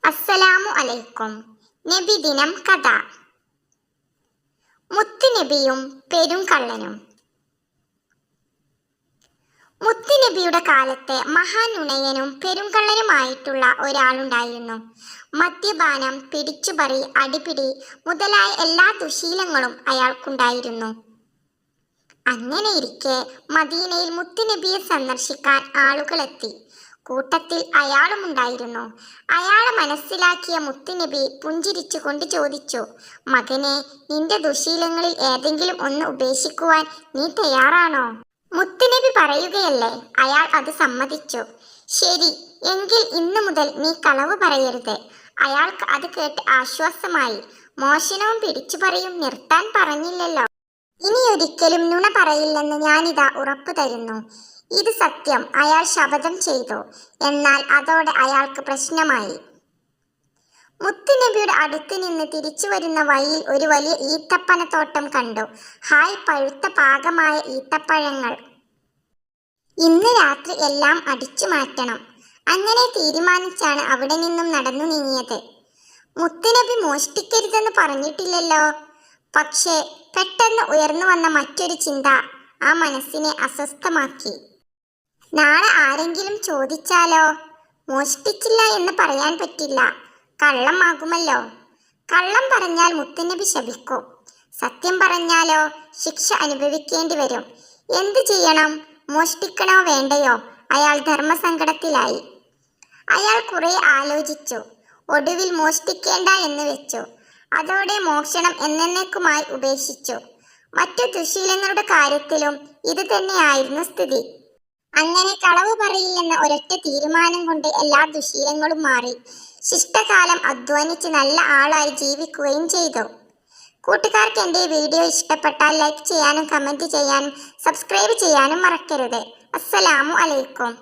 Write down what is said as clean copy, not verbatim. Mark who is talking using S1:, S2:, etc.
S1: അസ്സലാമു അലൈക്കും. നബിദിനം കഥ. മുത്തുനബിയും പെരുങ്കള്ളനും. മുത്തുനബിയുടെ കാലത്ത് മഹാനുണയനും പെരുങ്കള്ളനുമായിട്ടുള്ള ഒരാളുണ്ടായിരുന്നു. മദ്യപാനം, പിടിച്ചുപറി, അടിപിടി മുതലായ എല്ലാ ദുശീലങ്ങളും അയാൾക്കുണ്ടായിരുന്നു. അങ്ങനെയിരിക്കെ മദീനയിൽ മുത്തുനബിയെ സന്ദർശിക്കാൻ ആളുകളെത്തി. കൂട്ടത്തിൽ അയാളുമുണ്ടായിരുന്നു. അയാളെ മനസ്സിലാക്കിയ മുത്തുനബി പുഞ്ചിരിച്ചുകൊണ്ട് ചോദിച്ചു, മകനെ, നിന്റെ ദുശീലങ്ങളിൽ ഏതെങ്കിലും ഒന്ന് ഉപേക്ഷിക്കുവാൻ നീ തയ്യാറാണോ? മുത്തുനബി പറയുകയല്ലേ, അയാൾ അത് സമ്മതിച്ചു. ശരി, എങ്കിൽ ഇന്നു മുതൽ നീ കളവ് പറയരുത്. അയാൾക്ക് അത് കേട്ട് ആശ്വാസമായി. മോഷണവും പിടിച്ചുപറിയും നിർത്താൻ പറഞ്ഞില്ലല്ലോ. ഇനിയൊരിക്കലും നുണ പറയില്ലെന്ന് ഞാനിതാ ഉറപ്പു തരുന്നു. ഇത് സത്യം, അയാൾ ശപഥം ചെയ്തു. എന്നാൽ അതോടെ അയാൾക്ക് പ്രശ്നമായി. മുത്തുനബിയുടെ അടുത്ത് നിന്ന് തിരിച്ചു വരുന്ന വഴിയിൽ ഒരു വലിയ ഈത്തപ്പനത്തോട്ടം കണ്ടു. ഹായ്, പഴുത്ത പാകമായ ഈത്തപ്പഴങ്ങൾ! ഇന്ന് രാത്രി എല്ലാം അടിച്ചു മാറ്റണം. അങ്ങനെ തീരുമാനിച്ചാണ് അവിടെ നിന്നും നടന്നു നീങ്ങിയത്. മുത്തുനബി മോഷ്ടിക്കരുതെന്ന് പറഞ്ഞിട്ടില്ലല്ലോ. പക്ഷേ പെട്ടെന്ന് ഉയർന്നു വന്ന മറ്റൊരു ചിന്ത ആ മനസ്സിനെ അസ്വസ്ഥമാക്കി. നാളെ ആരെങ്കിലും ചോദിച്ചാലോ? മോഷ്ടിച്ചില്ല എന്ന് പറയാൻ പറ്റില്ല, കള്ളമാകുമല്ലോ. കള്ളം പറഞ്ഞാൽ മുത്തുനബി ശപിക്കും. സത്യം പറഞ്ഞാലോ ശിക്ഷ അനുഭവിക്കേണ്ടി വരും. എന്തു ചെയ്യണം? മോഷ്ടിക്കണോ വേണ്ടയോ? അയാൾ ധർമ്മസങ്കടത്തിലായി. അയാൾ കുറെ ആലോചിച്ചു. ഒടുവിൽ മോഷ്ടിക്കേണ്ട എന്ന് വെച്ചു. അതോടെ മോഷണം എന്നേക്കുമായി ഉപേക്ഷിച്ചു. മറ്റു ദുശീലങ്ങളുടെ കാര്യത്തിലും ഇത് തന്നെയായിരുന്നു സ്ഥിതി. അങ്ങനെ കളവ് പറയില്ലെന്ന ഒരൊറ്റ തീരുമാനം കൊണ്ട് എല്ലാ ദുശീലങ്ങളും മാറി. ശിഷ്ടകാലം അധ്വാനിച്ച് നല്ല ആളായി ജീവിക്കുകയും ചെയ്തു. കൂട്ടുകാർക്ക് എൻ്റെ വീഡിയോ ഇഷ്ടപ്പെട്ടാൽ ലൈക്ക് ചെയ്യാനും കമൻറ്റ് ചെയ്യാനും സബ്സ്ക്രൈബ് ചെയ്യാനും മറക്കരുത്. അസ്സലാമു അലൈക്കും.